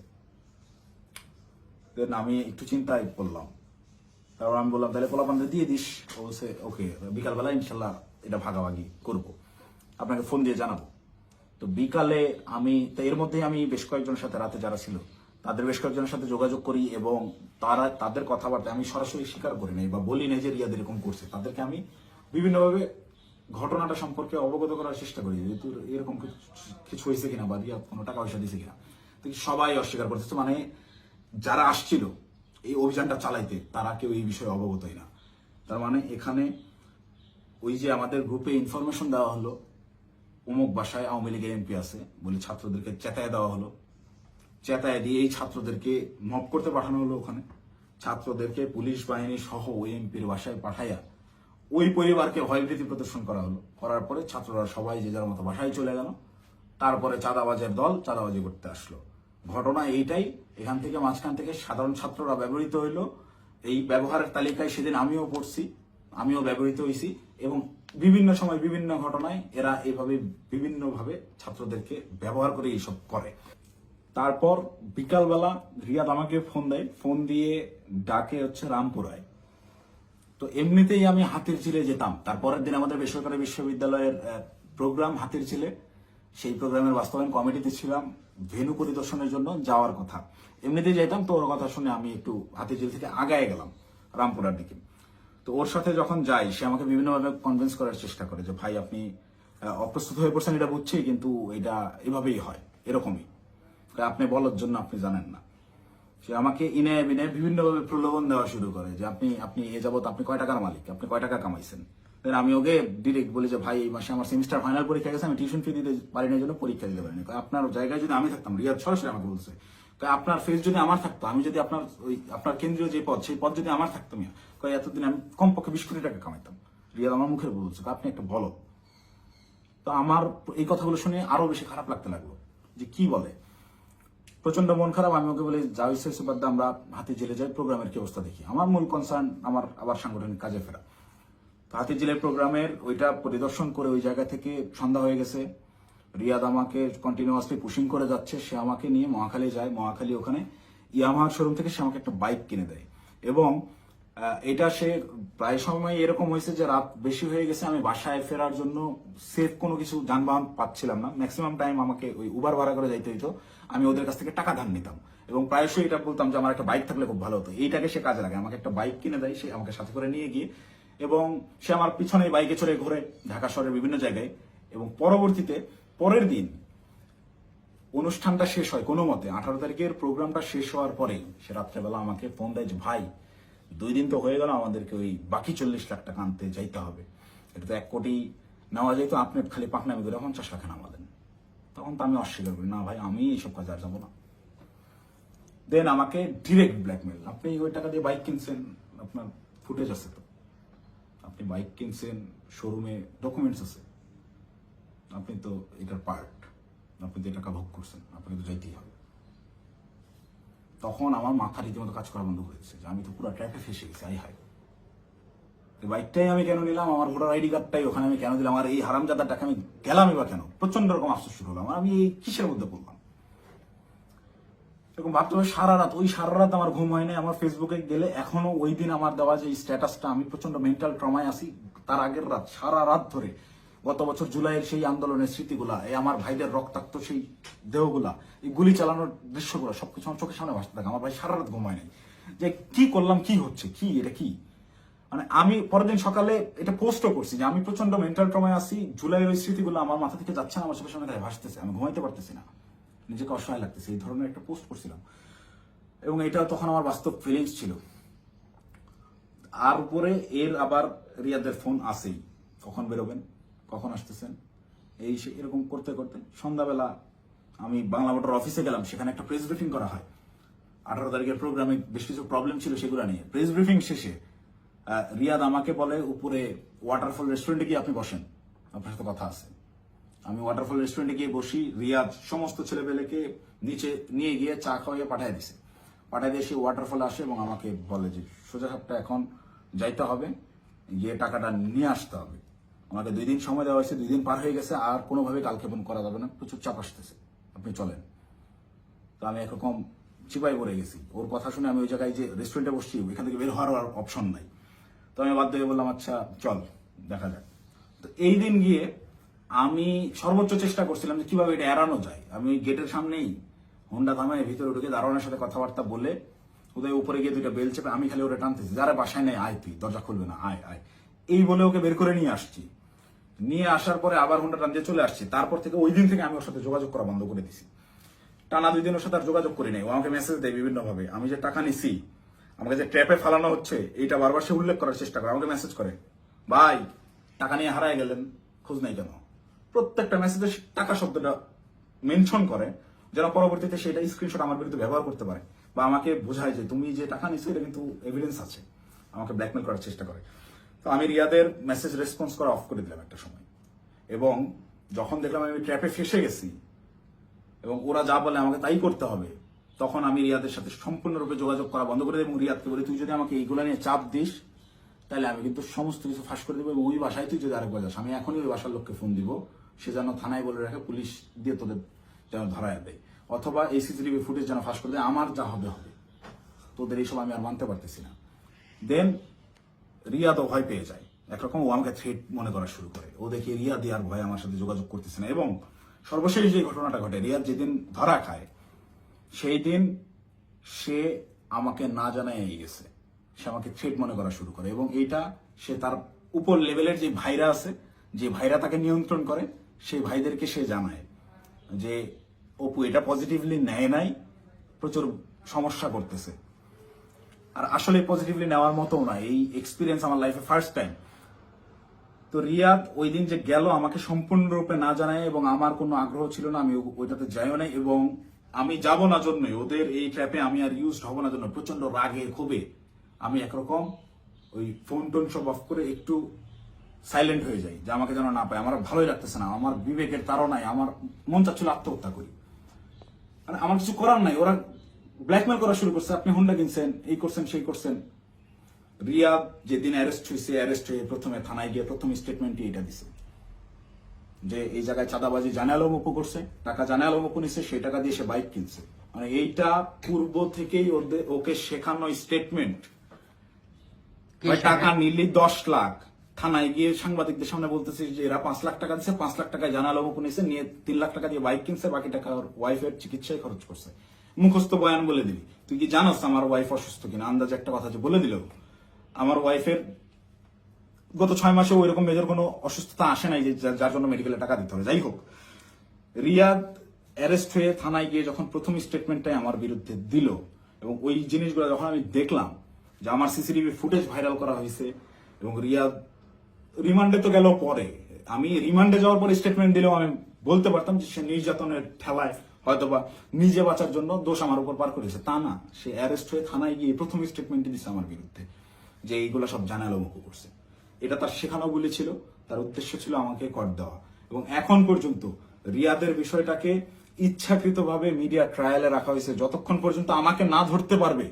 আমি একটু চিন্তায় পড়লাম, তারপর আমি বললাম তাহলে পোলাপানটা দিয়ে দিস। ও বলছে ওকে, বিকালবেলা ইনশাল্লাহ এটা ভাগাভাগি করব, আপনাকে ফোন দিয়ে জানাবো। তো বিকালে আমি তো এর মধ্যেই আমি বেশ কয়েকজনের সাথে রাতে যারা ছিল তাদের বেশ কয়েকজনের সাথে যোগাযোগ করি এবং তাদের কথাবার্তা আমি সরাসরি স্বীকার করি নাই বা বলি নাই যে রিয়াদ এরকম করছে। তাদেরকে আমি বিভিন্নভাবে ঘটনাটা সম্পর্কে অবগত করার চেষ্টা করি যে তোর এরকম কিছু হয়েছে কিনা বা রিয়াদ কোনো টাকা পয়সা দিয়েছে কিনা। তো সবাই অস্বীকার করতেছে, মানে যারা আসছিল এই অভিযানটা চালাইতে তারা কেউ এই বিষয়ে অবগতই না। তার মানে এখানে ওই যে আমাদের গ্রুপে ইনফরমেশন দেওয়া হলো অমুক বাসায় আওয়ামী লীগের এমপি আছে বলে ছাত্রদেরকে চেতায় দেওয়া হলো, চেতায় দিয়ে এই ছাত্রদেরকে মব করতে পাঠানো হলো। ওখানে ছাত্রদেরকে পুলিশ বাহিনী সহ ওই এমপির বাসায় পাঠাইয়া ওই পরিবারকে ভয়ভীতি প্রদর্শন করা হলো। করার পরে ছাত্ররা সবাই যে যার মতো বাসায় চলে গেল। তারপরে চাঁদাবাজের দল চাঁদাবাজি করতে আসলো। ঘটনা এইটাই। এখান থেকে মাঝখান থেকে সাধারণ ছাত্ররা ব্যবহৃত হইলো। এই ব্যবহারের তালিকায় সেদিন আমিও পড়ছি, আমিও ব্যবহৃত হয়েছি এবং বিভিন্ন সময় বিভিন্ন ঘটনায় এরা এভাবে বিভিন্নভাবে ছাত্রদেরকে ব্যবহার করে এইসব করে। তারপর বিকালবেলা রিয়াদ আমাকে ফোন দেয়, ফোন দিয়ে ডাকে হচ্ছে রামপুরায়। তো এমনিতেই আমি হাতিরঝিলে যেতাম, তারপরের দিন আমাদের বেসরকারি বিশ্ববিদ্যালয়ের প্রোগ্রাম হাতিরঝিলে, সেই প্রোগ্রামের বাস্তবায়ন কমিটিতে ছিলাম, ভেন্যু পরিদর্শনের জন্য যাওয়ার কথা। এমনিতেই যেতাম, তো ওর কথা শুনে আমি একটু হাতিরঝিল থেকে আগায় গেলাম রামপুরার দিকে। তো ওর সাথে যখন যাই সে আমাকে বিভিন্নভাবে কনভিন্স করার চেষ্টা করে যে ভাই আপনি অপ্রস্তুত হয়ে পড়ছেন এটা বুঝছি, কিন্তু এটা এভাবেই হয়, এরকমই, আপনি বলার জন্য আপনি জানেন না। সে আমাকে ইনে বিনে বিভিন্নভাবে প্রলোভন দেওয়া শুরু করে যে আপনি আপনি এ যাবত আপনি কয় টাকার মালিক, আপনি কয় টাকা কামাইছেন। দেন আমি ওকে ডিরেক্ট বলি যে ভাই এই মাসে আমার সেমিস্টার ফাইনাল পরীক্ষা গেছে, আমি টিউশন ফি দিতে পারি না, জন্য পরীক্ষা দিতে পারিনি। আপনার জায়গায় যদি আমি থাকতাম, রিয়াদ সরাসরি আমাকে বলছে, আপনার ফেস যদি আমার থাকতো, আমি যদি আপনার ওই আপনার কেন্দ্রীয় যে পদ, সেই পদ যদি আমার থাকতো, এতদিন আমি কমপক্ষে 20 কোটি টাকা কামাইতাম। রিয়াদ আমার মুখের বলছে আপনি একটা বলো। তো আমার এই কথাগুলো শুনে আরো বেশি খারাপ লাগতে লাগলো যে কি বলে, প্রচন্ড মন খারাপ। আমি ওকে বলি যা হয়েছে বাদ দে, আমরা হাতির জেলে যাই, প্রোগ্রামের কি অবস্থা দেখি। আমার মূল কনসার্ন আমার আবার সাংগঠনিক কাজে ফেরা। তো হাতির জেলের প্রোগ্রামের ওইটা পরিদর্শন করে ওই জায়গা থেকে সন্ধ্যা হয়ে গেছে। রিয়াদ আমাকে কন্টিনিউয়াসলি পুশিং করে যাচ্ছে। সে আমাকে নিয়ে মহাখালী যায়, মহাখালী ওখানে ইয়ামাহার শোরুম থেকে সে আমাকে একটা বাইক কিনে দেয়। এবং এটা সে প্রায় সময় এরকম হয়েছে যে রাত বেশি হয়ে গেছে, আমি বাসায় ফেরার জন্য সেফ কোনো কিছু যানবাহন পাচ্ছিলাম না। ম্যাক্সিমাম টাইম আমাকে ওই উবার ভাড়া করে যাইতে হইতো। আমি ওদের কাছ থেকে টাকা ধার নিতাম এবং প্রায়শই এটা বলতাম যে আমার একটা বাইক থাকলে খুব ভালো হতো। এইটাকে সে কাজে লাগে, আমাকে একটা বাইক কিনে দেয় সে, আমাকে সাথে করে নিয়ে গিয়ে, এবং সে আমার পিছনে বাইকে চড়ে ঘুরে ঢাকা শহরের বিভিন্ন জায়গায়। এবং পরবর্তীতে পরের দিন অনুষ্ঠানটা শেষ হয় কোনো মতে, 18 তারিখের প্রোগ্রামটা শেষ হওয়ার পরে সে রাত্রেবেলা আমাকে ফোন দেয় যে ভাই 2 দিন তো হয়ে গেল, আমাদেরকে ওই বাকি 40 লাখ টাকা আনতে যাইতে হবে, এটা তো 1 কোটি নেওয়া যেত, আপনি খালি পাকনামি করে 50 লাখে নামা দেন। তখন তো আমি অস্বীকার করি, না ভাই আমি এইসব কাজে আর যাবো না। দেন আমাকে ডিরেক্ট ব্ল্যাকমেল, আপনি ওই টাকা দিয়ে বাইক কিনছেন, আপনার ফুটেজ আছে তো, আপনি বাইক কিনছেন, শোরুমে ডকুমেন্টস আছে, আপনি তো এটার পার্ট, আপনি তো টাকা ভোগ করছেন, আপনাকে তো যাইতেই হবে। তখন আমার মাথা রীতিমতো কাজ করা বন্ধ করে দিচ্ছে যে আমি তো পুরো ট্র্যাপে ফেসে গেছি। আই হাই, বাইকটাই আমি কেন নিলাম, আমার ভোটার আইডি কার্ডটাই ওখানে আমি কেন দিলাম, আমার এই হারামজাদার টাকা আমি গেলামই বা কেন। প্রচন্ড রকম আফসোস শুরু হলো আমার, আমি এই কিসের মধ্যে পড়লাম এরকম ভাবতে হবে। সারা রাত আমার ঘুম হয় না। আমার ফেসবুকে গেলে এখনো ওই দিন আমার দেওয়া যে স্ট্যাটাসটা, আমি প্রচন্ড মেন্টাল ট্রমায় আছি। তার আগের রাত সারা রাত ধরে গত বছর জুলাইয়ের সেই আন্দোলনের স্মৃতিগুলা, এই আমার ভাইদের রক্তাক্ত সেই দেহগুলা, এই গুলি চালানোর দৃশ্যগুলো সবকিছু আমার চোখের সামনে ভাসতে থাকে। আমার ভাই সারা রাত ঘুমায় নাই যে কি করলাম, কি হচ্ছে, কি এটা কি। মানে আমি পরের দিন সকালে এটা পোস্টও করছি যে আমি প্রচন্ড মেন্টাল ট্রমায় আছি, জুলাইয়ের ওই স্মৃতিগুলো আমার মাথা থেকে যাচ্ছে না, আমার চোখের সামনে ভাসতেছে, আমি ঘুমাইতে পারতেছি না, নিজেকে অসহায় লাগতেছে, এই ধরনের একটা পোস্ট করছিলাম। এবং এটা তখন আমার বাস্তব ফিলিংস ছিল। আর উপরে এর আবার রিয়াদের ফোন আসেই, কখন বেরোবেন, কখন আসতেছেন, এই এরকম করতে করতে সন্ধ্যাবেলা আমি বাংলা মোটর অফিসে গেলাম। সেখানে একটা প্রেস ব্রিফিং করা হয় 18 তারিখের প্রোগ্রামে, বেশ কিছু প্রবলেম ছিল সেগুলো নিয়ে। প্রেস ব্রিফিং শেষে রিয়াদ আমাকে বলে উপরে ওয়াটারফল রেস্টুরেন্টে গিয়ে আপনি বসেন, আপনার সাথে কথা আছে। আমি ওয়াটারফল রেস্টুরেন্টে গিয়ে বসি। রিয়াদ সমস্ত ছেলেপেলেকে নিচে নিয়ে গিয়ে চা খাওয়াইয়ে পাঠিয়ে দিছে। পাঠিয়ে দিয়ে সে ওয়াটারফলে আসে এবং আমাকে বলে যে সোজা সাপটা এখন যাইতে হবে, গিয়ে টাকাটা নিয়ে আসতে হবে। আমাকে 2 দিন সময় দেওয়া হয়েছে, 2 দিন পার হয়ে গেছে, আর কোনোভাবে কালক্ষেপণ করা যাবে না, প্রচুর চাপ আসতেছে, আপনি চলেন। তো আমি একরকম চিপাই পড়ে গেছি। ওর কথা শুনে আমি ওই জায়গায় যে রেস্টুরেন্টে বসছি, ওইখান থেকে বের হওয়ার আর অপশন নাই। তো আমি বাধ্য হয়ে বললাম আচ্ছা চল দেখা যাক। তো এই দিন গিয়ে আমি সর্বোচ্চ চেষ্টা করছিলাম যে কিভাবে এটা এড়ানো যায়। আমি ওই গেটের সামনেই হোন্ডা থামায় ভিতরে ঢুকে দারোয়ানের সাথে কথাবার্তা বলে ওদের উপরে গিয়ে 2টা বেল চেপে আমি খালি ওটা টানতেছি, যারা বাসায় নেই আয়, তুই দরজা খুলবে না, আয় আয়, এই বলে ওকে বের করে নিয়ে আসছি। নিয়ে আসার পরে আবার হোন্ডা টান দিয়ে চলে আসছি। তারপর থেকে ওই দিন থেকে আমি ওর সাথে যোগাযোগ করা বন্ধ করে দিছি। টানা 2 দিন ওর সাথে আর যোগাযোগ করি নাই। ও আমাকে মেসেজ দেয় বিভিন্ন ভাবে, আমি যে টাকা নিছি, আমাকে যে ট্র্যাপে ফালানো হচ্ছে এইটা বারবার সে উল্লেখ করার চেষ্টা করে। আমাকে মেসেজ করে ভাই টাকা নিয়ে হারায় গেলেন, খোঁজ নাই কেন। প্রত্যেকটা মেসেজে টাকা শব্দটা মেনশন করে, যেন পরবর্তীতে সেটা স্ক্রিনশট আমার বিরুদ্ধে ব্যবহার করতে পারে, বা আমাকে বোঝায় যে তুমি যে টাকা নিছো এটা কিন্তু এভিডেন্স আছে। আমাকে ব্ল্যাকমেল করার চেষ্টা করে। তো আমি রিয়াদের মেসেজ রেসপন্স করা অফ করে দিলাম একটা সময়। এবং যখন দেখলাম আমি ট্র্যাপে ফেসে গেছি এবং ওরা যা বলে আমাকে তাই করতে হবে, তখন আমি রিয়াদের সাথে সম্পূর্ণরূপে যোগাযোগ করা বন্ধ করে দিই এবং রিয়াদকে বলি তুই যদি আমাকে এইগুলো নিয়ে চাপ দিস তাহলে আমি কিন্তু সমস্ত কিছু ফাঁস করে দেবো, এবং ওই বাসায় তুই যদি আরেকবার যাস আমি এখনই ওই বাসার লোককে ফোন দিব, সে যেন থানায় বলে রাখে, পুলিশ দিয়ে তোদের যেন ধরায় দেয়, অথবা এই সিসিটিভি ফুটেজ যেন ফাঁস করে দেয়, আমার যা হবে হবে, তোদের এইসব আমি আর মানতে পারতেছি না। দেন রিয়াদও ভয় পেয়ে যায়, একরকম ও আমাকে থ্রেট মনে করা শুরু করে। ও দেখে রিয়াদ আর ভয় আমার সাথে যোগাযোগ করতেছে না। এবং সর্বশেষ যে ঘটনাটা ঘটে, রিয়াদ যেদিন ধরা খায় সেই দিন সে আমাকে না জানায় গেছে, সে আমাকে থ্রেট মনে করা শুরু করে। এবং এইটা সে তার উপর লেভেলের যে ভাইরা আছে, যে ভাইরা তাকে নিয়ন্ত্রণ করে, সেই ভাইদেরকে সে জানায় যে অপু এটা পজিটিভলি নেয় নাই, প্রচুর সমস্যা করতেছে। আর আসলে পজিটিভলি নেওয়ার মতো না, এই এক্সপিরিয়েন্স আমার লাইফে ফার্স্ট টাইম। তো রিয়াদ ওই দিন যে গেল আমাকে সম্পূর্ণরূপে না জানায়, এবং আমার কোনো আগ্রহ ছিল না, আমি ওইটাতে যাইও নাই, এবং আমি যাব না জন্যই, ওদের এই ট্র্যাপে আমি আর ইউজ হব না জন্য প্রচন্ড রাগে ক্ষোভে আমি একরকম ওই ফোন টোন সব অফ করে একটু সাইলেন্ট হয়ে যাই, যে আমাকে যেন না পায়। আমার ভালোই লাগতেছে না, আমার বিবেকের তাড়নায় আমার মন চাচ্ছিল আত্মহত্যা করি। মানে আমার কিছু করার নাই, ওরা ব্ল্যাকমেল করা শুরু করছে, আপনি হুন্ডা কিনছেন, এই করছেন সেই করছেন। রিয়াদ যেদিন অ্যারেস্ট হয়ে প্রথমে থানায় গিয়ে প্রথম স্টেটমেন্টই এটা দিছে যে এই জায়গায় চাঁদাবাজি জানে আলম অপু করছে, টাকা জানে আলম অপু নিছে, সেই টাকা দিয়ে সে বাইক কিনছে। মানে এইটা পূর্ব থেকেই ওকে শেখানো স্টেটমেন্ট। টাকা নিলি 10 লাখ, থানায় গিয়ে সাংবাদিকদের সামনে বলতেছে যে এরা 5 লাখ টাকা দিচ্ছে, 5 লাখ টাকায় জানা আলম অপু নিছে, নিয়ে 3 লাখ টাকা দিয়ে বাইক কিনছে, বাকি টাকা ওর ওয়াইফের চিকিৎসায় খরচ করছে। মুখস্থ বয়ান বলে দিবি, তুই কি জানাস আমার ওয়াইফ অসুস্থ কিনা, আন্দাজ একটা কথা যে বলে দিল। আমার ওয়াইফের গত 6 মাসে ওইরকম মেজর কোনো অসুস্থতা আসে নাই যে যার জন্য মেডিকেলে টাকা দিতে হবে। যাই হোক, রিয়াদ অ্যারেস্ট হয়ে থানায় গিয়ে যখন প্রথম স্টেটমেন্টটাই আমার বিরুদ্ধে দিল, এবং ওই জিনিসগুলো যখন আমি দেখলাম যে আমার সিসিটিভি ফুটেজ ভাইরাল করা হয়েছে, এবং রিয়াদ রিমান্ডে তো গেল পরে, আমি রিমান্ডে যাওয়ার পরে স্টেটমেন্ট দিলেও আমি বলতে পারতাম যে সে নির্যাতনের ঠেলায় হয়তোবা নিজে বাঁচার জন্য দোষ আমার উপর পার করেছে। তা না, সে অ্যারেস্ট হয়ে থানায় গিয়ে প্রথম স্টেটমেন্টই দিচ্ছে আমার বিরুদ্ধে যে এইগুলো সব জানালো মুখ করছে। এটা তার শেখানো বলে ছিল, তার উদ্দেশ্য ছিল আমাকে কর দেওয়া। এবং এখন পর্যন্ত রিয়াদের বিষয়টাকে ইচ্ছাকৃতভাবে মিডিয়া ট্রায়ালে রাখা হয়েছে, যতক্ষণ পর্যন্ত আমাকে না ধরতে পারবে,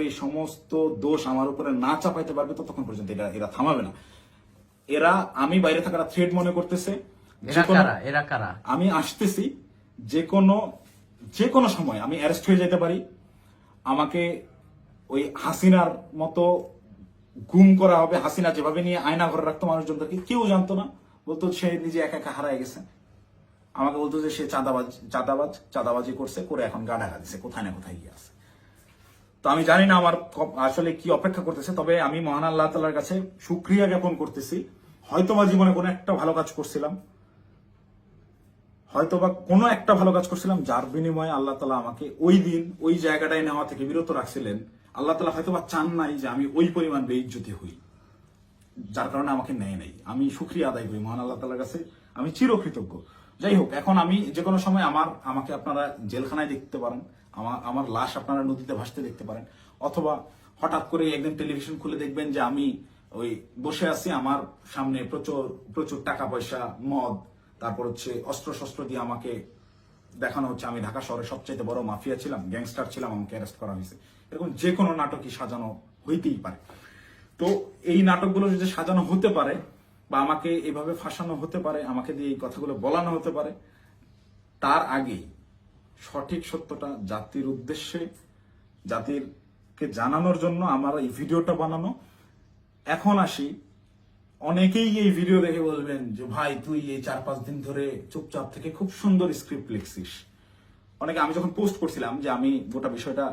এই সমস্ত দোষ আমার উপরে না চাপাইতে পারবে, ততক্ষণ পর্যন্ত এরা থামাবে না। এরা আমি বাইরে থাকার থ্রেড মনে করতেছে। আমি আসতেছি, যে কোনো সময় আমি অ্যারেস্ট হয়ে যেতে পারি, আমাকে ওই হাসিনার মতো গুম করা হবে। হাসিনা যেভাবে নিয়ে আয়না ঘরে রাখতো মানুষজনদেরকে, কেউ জানতো না, বলতো সে নিজে একা একা হারায় গেছে। আমাকে বলতো যে সে চাঁদাবাজি করছে, করে এখন গা ঢাকা দিছে, কোথায় না কোথায় গিয়ে আছে। তো আমি জানি না আমার আসলে কি অপেক্ষা করতেছে, তবে আমি মহান আল্লাহ তাআলার কাছে শুকরিয়া জ্ঞাপন করতেছি। হয়তোবা জীবনে কোনো একটা ভালো কাজ করছিলাম, যার বিনিময়ে আল্লাহ তাআলা আমাকে ওই দিন ওই জায়গাটায় নেওয়া থেকে বিরত রাখছিলেন। আল্লাহ তাআলা হয়তোবা চান নাই যে আমি ওই পরিমাণ বেইজ্জতি হই, যার কারণে আমাকে নেয় নাই। আমি শুকরিয়া আদায় করি মহান আল্লাহ তাআলার কাছে, আমি চিরকৃতজ্ঞ। যাই হোক, এখন আমি যে কোনো সময় আমাকে আপনারা জেলখানায় দেখতে পারেন, আমার লাশ আপনারা নদীতে ভাসতে দেখতে পারেন, অথবা হঠাৎ করে একদিন টেলিভিশন খুলে দেখবেন যে আমি ওই বসে আছি, আমার সামনে প্রচুর প্রচুর টাকা পয়সা, মদ, তারপর হচ্ছে অস্ত্র শস্ত্র দিয়ে আমাকে দেখানো হচ্ছে আমি ঢাকা শহরে সবচাইতে বড় মাফিয়া ছিলাম, গ্যাংস্টার ছিলাম, আমাকে অ্যারেস্ট করা হয়েছে। এরকম যে কোনো নাটকই সাজানো হইতেই পারে। তো এই নাটকগুলো যদি সাজানো হতে পারে, বা আমাকে এভাবে ফাঁসানো হতে পারে, আমাকে দিয়ে এই কথাগুলো বলানো হতে পারে, তার আগেই সঠিক সত্যটা জাতির উদ্দেশ্যে, জাতিরকে জানানোর জন্য আমার এই ভিডিওটা বানানো। এখন আসি, অনেকেই এই ভিডিও দেখে বলবেন যে ভাই তুই এই 4-5 দিন ধরে চুপচাপ থেকে খুব সুন্দর স্ক্রিপ্ট লিখছিস। অনেকে, আমি যখন পোস্ট করছিলাম যে আমি গোটা বিষয়টা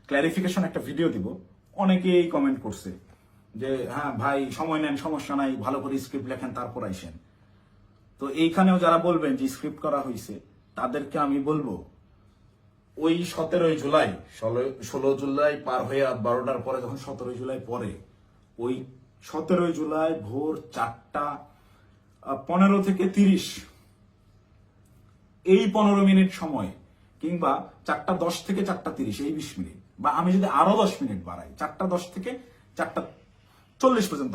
ক্ল্যারিফিকেশন একটা ভিডিও দিব, অনেকেই কমেন্ট করছে যে হ্যাঁ ভাই সময় নেন, সমস্যা নাই, ভালো করে স্ক্রিপ্ট লেখেন তারপর আইসেন। তো এইখানেও যারা বলবেন যে স্ক্রিপ্ট করা হয়েছে, তাদেরকে আমি বলবো ওই 17 জুলাই, 16 জুলাই পার হয়ে রাত 12টার পরে, যখন 17 জুলাই পরে, ওই 17 জুলাই ভোর 4:15 থেকে 30, এই 15 মিনিট সময়, কিংবা 4:10 থেকে 4:30, এই 20 মিনিট, বা আমি যদি আরো 10 মিনিট বাড়াই, 4:10 থেকে 4:40 পর্যন্ত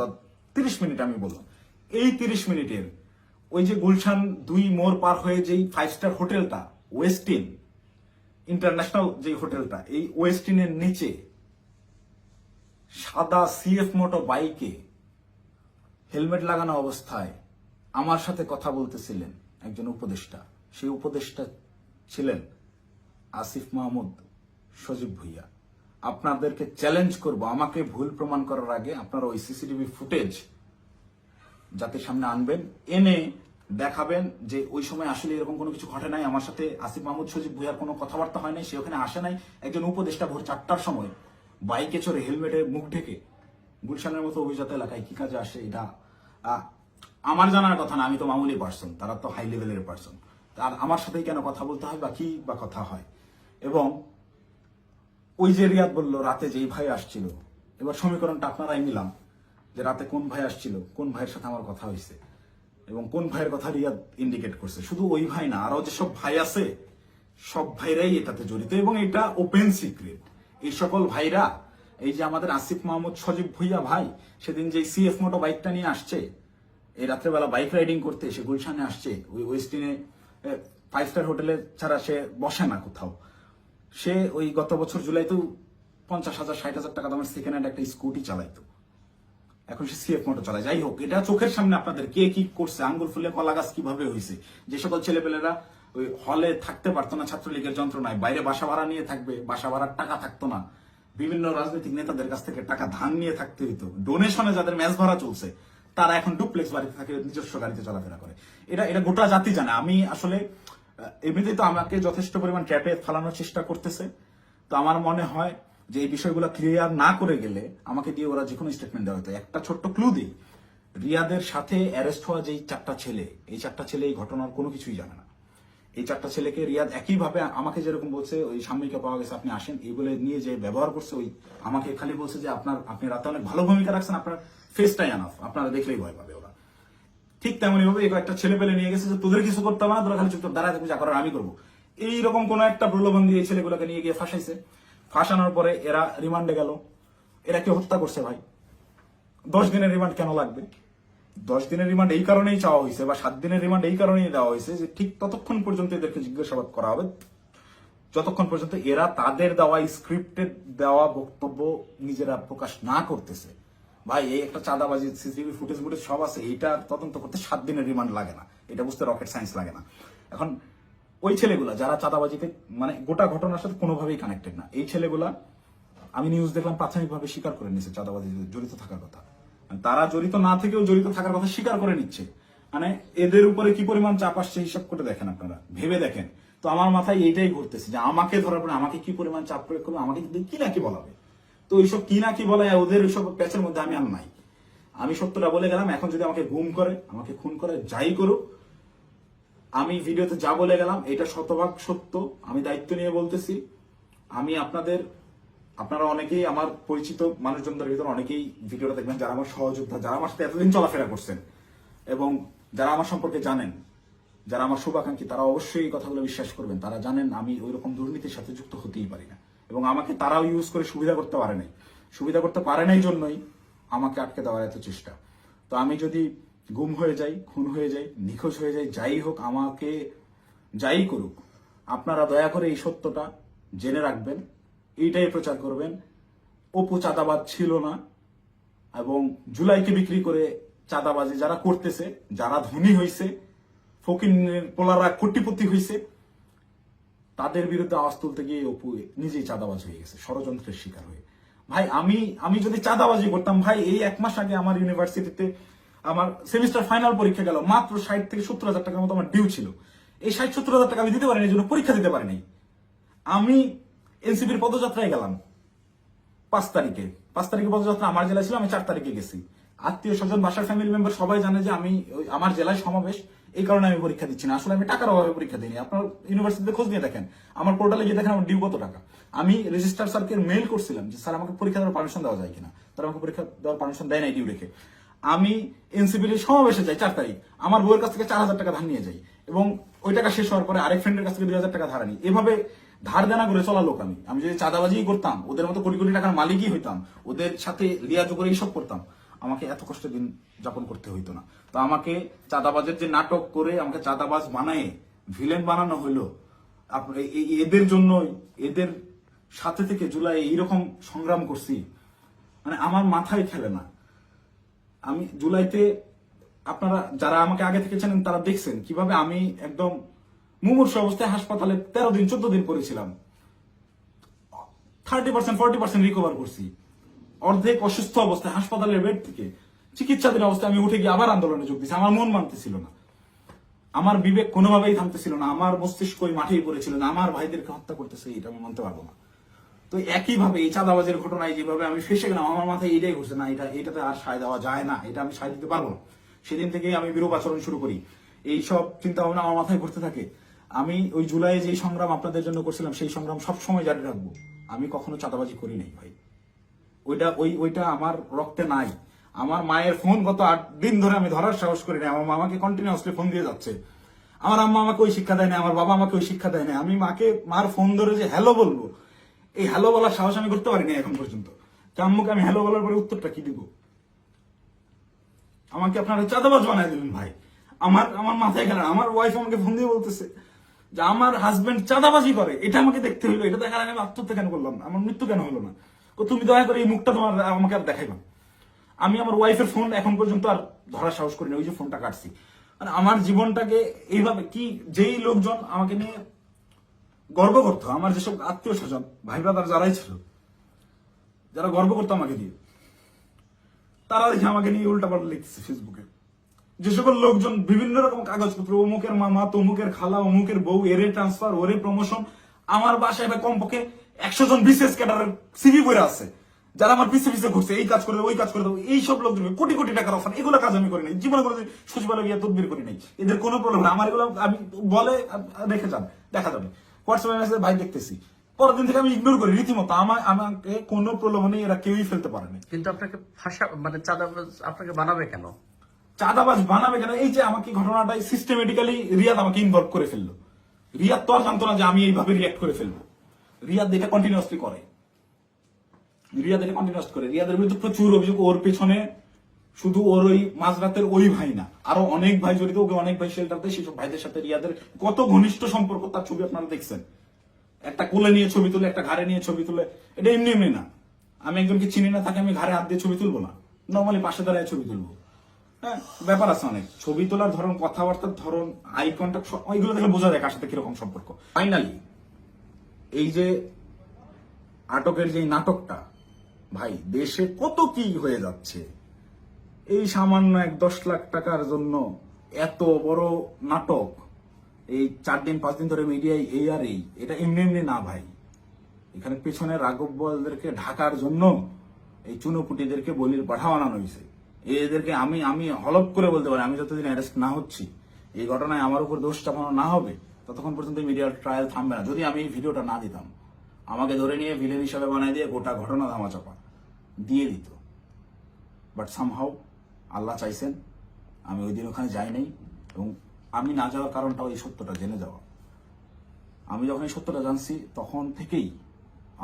30 মিনিট আমি বললাম, এই 30 মিনিটের ওই যে গুলশান 2 মোড় পার হয়ে যেই 5 স্টার হোটেলটা, ওয়েস্টিন ইন্টারন্যাশনাল যে হোটেলটা, এই ওয়েস্টিনের নিচে সাদা সিএফ মোটো বাইকে হেলমেট লাগানো অবস্থায় আমার সাথে কথা বলতেছিলেন একজন উপদেষ্টা। সেই উপদেষ্টা ছিলেন আসিফ মাহমুদ সজীব ভুইয়া। আপনাদেরকে চ্যালেঞ্জ করব, আমাকে ভুল প্রমাণ করার আগে আপনারা ওই সিসিটিভি ফুটেজ জাতির সামনে আনবেন, এনে দেখাবেন যে ওই সময় আসলে এরকম কোনো কিছু ঘটে নাই, আমার সাথে আসিফ মাহমুদ সজীব ভুইয়ার কোনো কথাবার্তা হয় নাই, সে ওখানে আসে নাই। একজন উপদেষ্টা ভোর 4টার সময় বাইকে চড়ে হেলমেটে মুখ ঢেকে গুলশানের মতো অভিজাত এলাকায় কি কাজে আসে, এটা আমার জানার কথা না। আমি তো মামুলি পার্সন, তারা তো হাই লেভেলের পার্সন। আর আমার সাথেই কেন কথা বলতে হয়, বা কি বা কথা হয়। এবং ওই যে রিয়াদ বললো রাতে যেই ভাই আসছিল, এবার সমীকরণটা আপনারাই মিলাম যে রাতে কোন ভাই আসছিল, কোন ভাইয়ের সাথে আমার কথা হয়েছে এবং কোন ভাইয়ের কথা রিয়াদ ইন্ডিকেট করছে। শুধু ওই ভাই না, আরো যেসব ভাই আছে সব ভাইরাই এটাতে জড়িত এবং এটা ওপেন সিক্রেট। এই সকল ভাইরা, এই যে আমাদের আসিফ মাহমুদ সজীব ভুইয়া ভাই সেদিন যে সিএফ মোটো বাইকটা নিয়ে আসছে, এই রাত্রেবেলা বাইক রাইডিং করতে সে গুলশানে আসছে, ওই ওয়েস্টিনে 5 স্টার হোটেলে ছাড়া সে বসে না কোথাও। সে ওই গত বছর জুলাইতেও 50,000 60,000 টাকা দামের সেকেন্ড হ্যান্ড একটা স্কুটি চালাইতো, এখন সে সিএফ মোটর চালায়। যাই হোক, এটা চোখের সামনে আপনাদের কে কি করছে, আঙ্গুল ফুলে কলা গাছ কিভাবে হয়েছে। যে সকল ছেলেপেলেরা ওই হলে থাকতে পারতো না ছাত্রলীগের যন্ত্রণায়, বাইরে বাসা ভাড়া নিয়ে থাকবে, বাসা ভাড়ার টাকা থাকতো না, বিভিন্ন রাজনৈতিক নেতাদের কাছ থেকে টাকা ধান নিয়ে থাকতে হইতো, ডোনেশনে যাদের ম্যাচ ভরা চলছে তারা এখন ডুপ্লেক্স বাড়িতে থাকে, নিজস্ব গাড়িতে চলাফেরা করে। এটা গোটা জাতি জানে। আমি আসলে এমনিতেই তো আমাকে যথেষ্ট পরিমাণ ট্র্যাপে ফেলানোর চেষ্টা করতেছে, তো আমার মনে হয় যে এই বিষয়গুলো ক্লিয়ার না করে গেলে আমাকে দিয়ে ওরা যে কোনো স্টেটমেন্ট দেওয়া হতো। একটা ছোট্ট ক্লু দিই, রিয়াদের সাথে অ্যারেস্ট হওয়া যেই 4টা ছেলে, এই 4টা ছেলে এই ঘটনার কোনো কিছুই জানে না। এই 4টা ছেলেকে রিয়াদ একইভাবে আমাকে যেরকম বলছে ওই সাময়িকা পাওয়া গেছে আপনি আসেন এই বলে নিয়ে যে ব্যবহার করছে, ওই আমাকে খালি বলছে যে আপনি রাতে অনেক ভালো ভূমিকা রাখছেন, আপনার ফেসটাই আনাফ, আপনারা দেখলেই ভয় পাবে ওরা। ঠিক তেমনই ভাবে একটা ছেলে পেলে নিয়ে গেছে যে তোদের কিছু করতে হবে না, তোরা খালি চুপচাপ দাঁড়ায় থাকবি, যা করার আমি করবো। এইরকম কোন একটা প্রলোভন দিয়ে এই ছেলেগুলোকে নিয়ে গিয়ে ফাঁসাইছে। ফাঁসানোর পরে এরা রিমান্ডে গেল। এরা কেউ হত্যা করছে ভাই, 10 দিনের রিমান্ড কেন লাগবে? 10 দিনের রিমান্ড এই কারণেই চাওয়া হয়েছে বা 7 দিনের রিমান্ড এই কারণেই দেওয়া হয়েছে যে ঠিক ততক্ষণ পর্যন্ত এদেরকে জিজ্ঞাসাবাদ করা হবে যতক্ষণ পর্যন্ত এরা তাদের দেওয়া স্ক্রিপ্টেড দেওয়া বক্তব্য নিজেরা প্রকাশ না করতেছে। ভাই এই একটা চাঁদাবাজি সিসিটিভি ফুটেজ সব আছে, এইটা তদন্ত করতে 7 দিনের রিমান্ড লাগে না, এটা বুঝতে রকেট সায়েন্স লাগে না। এখন ওই ছেলেগুলা যারা চাঁদাবাজিতে মানে গোটা ঘটনার সাথে কোনোভাবেই কানেক্টেড না, এই ছেলেগুলা আমি নিউজ দেখলাম প্রাথমিকভাবে স্বীকার করে নিচ্ছে চাঁদাবাজিতে জড়িত থাকার কথা। তারা জড়িত না থেকেও জড়িত থাকার কথা স্বীকার করে নিচ্ছে। মানে এদের উপরে কি পরিমাণ চাপ আসছে হিসাব করে দেখেন, আপনারা ভেবে দেখেন। তো আমার মাথায় এইটাই ঘুরতেছে যে আমাকে ধরার পরে আমাকে কি পরিমাণ চাপ প্রয়োগ করবে, আমাকে কি না কি বলাবে। তো এইসব কি না কি বলে ওদের ওইসব প্যাচের মধ্যে আমি আর নাই। আমি সত্যটা বলে গেলাম, এখন যদি আমাকে গুম করে, আমাকে খুন করে, যাই করুক, আমি ভিডিওতে যা বলে গেলাম এটা শতভাগ সত্য, আমি দায়িত্ব নিয়ে বলতেছি। আমি আপনারা অনেকেই আমার পরিচিত মানুষজনদের ভিতরে অনেকেই ভিডিওটা দেখবেন যারা আমার সহযোদ্ধা, যারা আমার সাথে এতদিন চলাফেরা করছেন এবং যারা আমার সম্পর্কে জানেন, যারা আমার শুভাকাঙ্ক্ষী, তারা অবশ্যই এই কথাগুলো বিশ্বাস করবেন। তারা জানেন আমি ওই রকম দুর্নীতির সাথে যুক্ত হতেই পারি না এবং আমাকে তারাও ইউজ করে সুবিধা করতে পারে নাই। সুবিধা করতে পারে নাই জন্যই আমাকে আটকে দেওয়ার এত চেষ্টা। তো আমি যদি গুম হয়ে যাই, খুন হয়ে যাই, নিখোঁজ হয়ে যাই, যাই হোক, আমাকে যাই করুক, আপনারা দয়া করে এই সত্যটা জেনে রাখবেন, এইটাই প্রচার করবেন। অপু চাঁদাবাজ ছিল না এবং জুলাইকে বিক্রি করে চাঁদাবাজি যারা করতেছে, যারা ধনী হয়েছে, ফকিরের পোলারা কোটিপতি হয়েছে, তাদের বিরুদ্ধে আওয়াজ তুলতে গিয়ে অপু নিজেই চাঁদাবাজ হয়ে গেছে, ষড়যন্ত্রের শিকার হয়ে। ভাই আমি যদি চাঁদাবাজি করতাম, ভাই এই 1 মাস আগে আমার ইউনিভার্সিটিতে আমার সেমিস্টার ফাইনাল পরীক্ষা গেল, মাত্র 60 থেকে 70,000 টাকার মতো আমার ডিউ ছিল। এই 60-70,000 টাকা আমি দিতে পারিনি, এই জন্য পরীক্ষা দিতে পারিনি। আমি এনসিপির পদযাত্রায় গেলাম 5 তারিখে পদযাত্রা আমার জেলায় ছিল, আমি 4 তারিখে গেছি। আত্মীয় স্বজন, বাসার ফ্যামিলি মেম্বার সবাই জানে যে আমি আমার জেলায় সমাবেশ, এই কারণে আমি পরীক্ষা দিচ্ছি না। আসলে আমি টাকার অভাবে পরীক্ষা দিইনি। আপনার ইউনিভার্সিটিতে খোঁজ নিয়ে দেখেন, আমার পোর্টালে গিয়ে দেখেন আমার ডিউ কত টাকা। আমি রেজিস্ট্রার স্যারকে মেইল করছিলাম যে স্যার আমাকে পরীক্ষা দেওয়ার পারমিশন দেওয়া যায় কিনা, তারা আমাকে পরীক্ষা দেওয়ার পারমিশন দেয় নাই ডিউ রেখে। আমি এনসিপির সমাবেশে যাই 4 তারিখ, আমার বউয়ের কাছ থেকে 4,000 টাকা ধার নিয়ে যাই এবং ওই টাকা শেষ হওয়ার পরে আরেক ফ্রেন্ডের কাছ থেকে 2,000 টাকা ধার আনি। এভাবে ধার দেনা করে চলা লোক আমি যদি চাঁদাবাজি করতাম, ওদের মতো কোটি কোটি টাকার মালিকই হইতাম, ওদের সাথে লিয়াজু করে এইসব করতাম, আমাকে এত কষ্ট দিন যাপন করতে হইতো না। তো আমাকে চাঁদাবাজের যে নাটক করে আমাকে চাঁদাবাজ বানায় ভিলেন বানানো হইলো, এদের জন্যই, এদের সাথে থেকে জুলাই এইরকম সংগ্রাম করছি, মানে আমার মাথায় খেলে না। আমি জুলাইতে, আপনারা যারা আমাকে আগে থেকে চেনেন তারা দেখছেন কিভাবে আমি একদম মুমূর্ষু অবস্থায় হাসপাতালে 13 দিন 14 দিন পড়েছিলাম। 30% 40% রিকভার করছি। অর্ধেক অসুস্থ অবস্থায় হাসপাতালের বেড থেকে চিকিৎসাধীন অবস্থায় আমি উঠে গিয়ে আবার আন্দোলনে যোগ দিয়েছি। আমার মন মানতেছিল না, আমার বিবেক কোনোভাবেই থামতেছিল না, আমার মস্তিষ্ক ওই মাঠেই পড়েছিল না, আমার ভাইদেরকে হত্যা করতেছে, এটা আমি মানতে পারবো না। তো একইভাবে এই চাঁদাবাজের ঘটনায় যেভাবে আমি ফেসে গেলাম, আমার মাথায় এইটাই ঘুরছে, না এটাতে আর সায় দেওয়া যায় না, এটা আমি সায় দিতে পারবো না। সেদিন থেকেই আমি বিরূপ আচরণ শুরু করি, এইসব চিন্তা ভাবনা আমার মাথায় ঘুরতে থাকে। আমি ওই জুলাই যেই সংগ্রাম আপনাদের জন্য করছিলাম সেই সংগ্রাম সবসময় জারি রাখবো। আমি কখনো চাঁদাবাজি করি নাই ভাই, ওইটা আমার রক্তে নাই। আমার মায়ের ফোন গত 8 দিন ধরে আমি ধরার সাহস করি না। আমার মামাকে কন্টিনিউয়াসলি ফোন দিয়ে যাচ্ছে। আমার আম্মা আমাকে ওই শিক্ষা দেয় না, আমার বাবা আমাকে ওই শিক্ষা দেয় না। আমি মার ফোন ধরে যে হ্যালো বলবো, এই হ্যালো বলার সাহস আমি করতে পারিনি এখন পর্যন্ত। আম্মুকে আমি হ্যালো বলার পরে উত্তরটা কি দিব? আমাকে আপনারা চাঁদাবাজ বানায় দিলেন ভাই। আমার মাথায় গেল। আমার ওয়াইফ আমাকে ফোন দিয়ে বলতেছে যে আমার হাজবেন্ড চাঁদাবাজি করে, এটা আমাকে দেখতে হইলো। এটা দেখার আগে আমি আত্মহত্যা কেন করলাম না, আমার মৃত্যু কেন হলো না? তুমি দয়া করে এই মুখটা তোমার আমাকে আর দেখাইবা। আমি আমার ওয়াইফের ফোন এখন পর্যন্ত আর ধরার সাহস করিনি, ওই যে ফোনটা কাটছি। মানে আমার জীবনটাকে এইভাবে কি, যেই লোকজন আমাকে নিয়ে গর্ব করতো, আমার যেসব আত্মীয় স্বজন ভাই ব্রাদার যারাই ছিল, যারা গর্ব করতো আমাকে দিয়ে, তারা দেখে আমাকে নিয়ে উল্টাপাল্টা লিখতেছে ফেসবুকে। যে সকল লোকজন বিভিন্ন রকম কাগজপত্র, অমুকের মামা, তমুকের খালা, অমুকের বউ, এরে ট্রান্সফার, ওরে প্রমোশন, আমার বাসায় কমপক্ষে 100 জন বিসিএস ক্যাডারের সিভি বইরা আছে, যারা আমার পিছে পিছে ঘুরছে, এই কাজ করে দেবো, ওই কাজ করে দেবো। এইসব লোকজন কোটি কোটি টাকার অফার, এগুলো কাজ আমি করি নাই জীবনে, করে সচিবালয় গিয়ে তদবির করি নাই। এদের কোনো প্রবলেম না। আমার এগুলো আমি বলে রেখে যান, দেখা যাবে হোয়াটসঅ্যাপে মেসেজ, ভাই দেখতেছি, পরের দিন থেকে আমি ইগনোর করি রীতিমতো। আমাকে কোনো প্রলোভনে এরা কেউই ফেলতে পারেনি। কিন্তু আপনাকে মানে চাঁদাবাজ আপনাকে বানাবে কেন? চাঁদাবাজ বানাবে কেন? এই যে আমাকে ঘটনাটাই সিস্টেমেটিক্যালি রিয়াদ আমাকে ইনভলভ করে ফেললো। রিয়াদ তো আর জানতো না যে আমি এইভাবে রিয়াক্ট করে ফেলবো। রিয়াদ এটা কন্টিনিউয়াসলি করে। রিয়াদের বিরুদ্ধে প্রচুর অভিযোগ। ওর পেছনে শুধু ওর ওই মাঝরাতের ওই ভাই না, আরো অনেক ভাই জড়িত। ওকে অনেক ভাই শেল্টার দেয়। সেসব ভাইদের সাথে রিয়াদের কত ঘনিষ্ঠ সম্পর্ক, তার ছবি আপনারা দেখছেন। একটা কোলে নিয়ে ছবি তুলে, একটা ঘাড়ে নিয়ে ছবি তুলে। এটা এমনি এমনি না। আমি একজনকে চিনি না, তাকে আমি ঘাড়ে হাত দিয়ে ছবি তুলবো না, নর্মালি পাশে দাঁড়ায় ছবি তুলবো। হ্যাঁ, ব্যাপার আছে অনেক। ছবি তোলার ধরন, কথাবার্তার ধরন, আই কন্ট্যাক্ট, ওইগুলো দেখে বোঝা যায় কার সাথে কিরকম সম্পর্ক। ফাইনালি এই যে আটকের যে নাটকটা, ভাই দেশে কত কি হয়ে যাচ্ছে। এই সামান্য 10 লাখ টাকার জন্য এত বড় নাটক, এই 4 দিন 5 দিন ধরে মিডিয়ায় এই আর এই, এটা এমনি এমনি না ভাই। এখানে পেছনে রাঘব বলদেরকে ঢাকার জন্য এই চুনোপুটিদেরকে বলির পাঠা বানানো হয়েছে। এদেরকে আমি হলপ করে বলতে পারি, আমি যতদিন অ্যারেস্ট না হচ্ছি, এই ঘটনায় আমার উপর দোষ চাপানো না হবে, ততক্ষণ পর্যন্ত মিডিয়ার ট্রায়াল থামবে না। যদি আমি এই ভিডিওটা না দিতাম, আমাকে ধরে নিয়ে ভিলেন হিসাবে বানাই দিয়ে গোটা ঘটনা ধামাচাপা দিয়ে দিত। বাট সামহাউ আল্লাহ চাইছেন আমি ওই দিন ওখানে যাই নাই, এবং আমি না যাওয়ার কারণটাও এই সত্যটা জেনে যাওয়া। আমি যখন এই সত্যটা জানছি, তখন থেকেই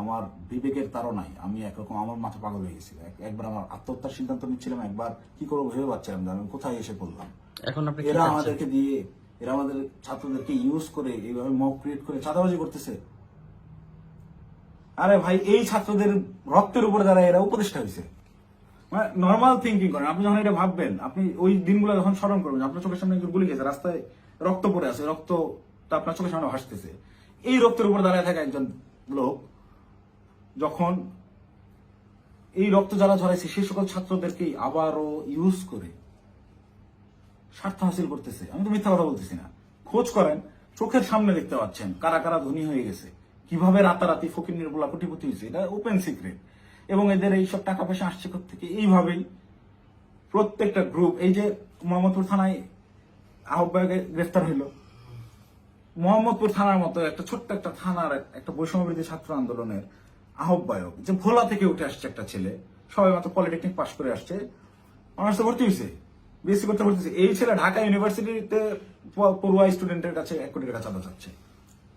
আমার বিবেকের তাড়নায় আমি একরকম, আমার মাথা পাগল হয়ে গেছিল। একবার আমার আত্মহত্যার সিদ্ধান্ত নিচ্ছিলাম, একবার কি করবো ভেবে পাচ্ছিলাম যে আমি কোথায় এসে পড়লাম। এখন এরা আমাদেরকে দিয়ে, এরা আমাদের ছাত্রদেরকে ইউজ করে এইভাবে মব ক্রিয়েট করে চাঁদাবাজি করতেছে। আরে ভাই, এই ছাত্রদের রক্তের উপরে যারা এরা উপদেষ্টা হয়েছে, মানে নর্মাল থিঙ্কিং করেন। আপনি যখন এটা ভাববেন, আপনি ওই দিনগুলো যখন স্মরণ করবেন, আপনার চোখের সামনে একজন গুলি গেছে, রাস্তায় রক্ত পড়ে আছে, রক্তটা আপনার চোখের সামনে ভাসতেছে। এই রক্তের উপর দাঁড়ায় থাকা একজন লোক যখন এই রক্ত যারা ঝরাইছে সেই সকল ছাত্রদেরকেই আবারও ইউজ করে স্বার্থ হাসিল করতেছে। আমি তো মিথ্যা কথা বলতেছি না। খোঁজ করেন, চোখের সামনে দেখতে পাচ্ছেন কারা কারা ধনী হয়ে গেছে, কিভাবে রাতারাতি ফকির নির্বলা কোটিপতি হয়েছে। এটা ওপেন সিক্রেট। এবং এদের এইসব টাকা পয়সা আসছে থেকে এইভাবেই প্রত্যেকটা গ্রুপ। এই যে মোহাম্মদপুর থানায় আহ্বায়কে গ্রেফতার হইল, মোহাম্মদপুর থানার মতো একটা ছোট্ট একটা থানার একটা বৈষম্যবিরোধী ছাত্র আন্দোলনের আহ্বায়ক, যে ভোলা থেকে উঠে আসছে একটা ছেলে, সবাই মাত্র পলিটেকনিক পাশ করে আসছে, অনার্সে ভর্তি হয়েছে, বিএসসি করতে ভর্তি হয়েছে। এই ছেলে ঢাকা ইউনিভার্সিটিতে পড়ুয়া স্টুডেন্টের কাছে 1 কোটি টাকা চাঁদা চাচ্ছে।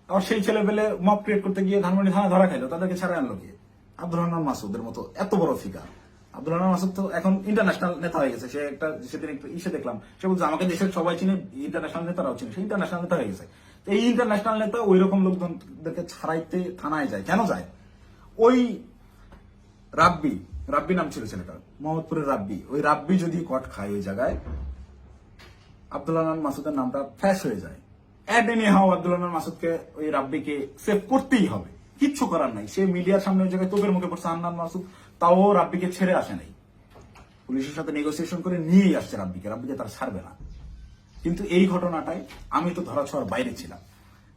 আর সেই ছেলে পেলে মব ক্রিয়েট করতে গিয়ে ধানমন্ডি থানা ধরা খাইলো, তাদেরকে ছাড়া আনলো গিয়ে। আব্দুল রহমান মাসুদের মতো এত বড় ফিগার। আব্দুল রহমান মাসুদ তো এখন ইন্টারন্যাশনাল নেতা হয়ে গেছে। সে একটা সেদিন একটু ইসে দেখলাম, সে বলছে আমাকে দেশের সবাই চিনে, ইন্টারন্যাশনাল নেতারাও চিনে, সে ইন্টারন্যাশনাল নেতা হয়ে গেছে। এই ইন্টারন্যাশনাল নেতা ওই রকম লোকজনদেরকে ছাড়াইতে থানায় যায় কেন যায়? ওই রাব্বি নাম ছিল ছেলেটার, মোহাম্মদপুরের রাব্বি, ওই রাব্বি যদি কট খায় ওই জায়গায়, আব্দুল রহমান মাসুদের নামটা ফ্যাশ হয়ে যায়। আব্দুল রহমান মাসুদকে, ওই রাব্বিকে সেভ করতেই হবে, কিচ্ছু করার নাই। সে মিডিয়ার সামনে ওই জায়গায় তোপের মুখে পড়ছে আন্নান মাসুদ, তাও রাব্বিকে ছেড়ে আসে নাই। পুলিশের সাথে নেগোসিয়েশন করে নিয়েই আসছে রাব্বিকে তারা ছাড়বে না। কিন্তু এই ঘটনাটাই আমি তো ধরাছোঁয়ার বাইরে ছিলাম।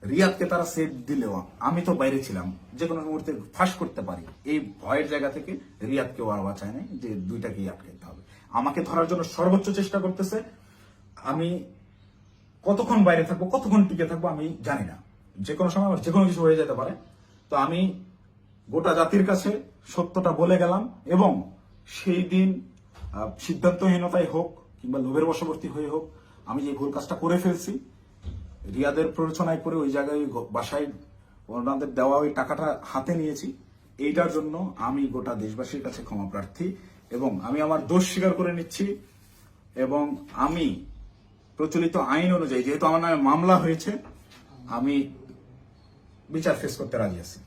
রিয়াদকে তারা সেভ দিলেও আমি তো বাইরে ছিলাম, যে কোনো মুহূর্তে ফাঁস করতে পারি। এই ভয়ের জায়গা থেকে রিয়াদকেও আর বাঁচায় নাই যে দুইটাকেই আটকাতে হবে। আমাকে ধরার জন্য সর্বোচ্চ চেষ্টা করতেছে। আমি কতক্ষণ বাইরে থাকবো, কতক্ষণ টিকে থাকবো আমি জানি না। যে কোনো সময় আমার যে কোনো কিছু হয়ে যেতে পারে। তো আমি গোটা জাতির কাছে সত্যটা বলে গেলাম, এবং সেই দিন সিদ্ধান্তহীনতায় হোক কিংবা লোভের বশবর্তী হয়ে হোক, আমি যে ভুল কাজটা করে ফেলছি, রিয়াদের প্ররোচনায় করে ওই জায়গায় বাসায় ওনাদের দেওয়া ওই টাকাটা হাতে নিয়েছি, এইটার জন্য আমি গোটা দেশবাসীর কাছে ক্ষমা প্রার্থী, এবং আমি আমার দোষ স্বীকার করে নিচ্ছি। এবং আমি প্রচলিত আইন অনুযায়ী, যেহেতু আমার নামে মামলা হয়েছে, আমি বিচার ফেস করতে রাজি আছি।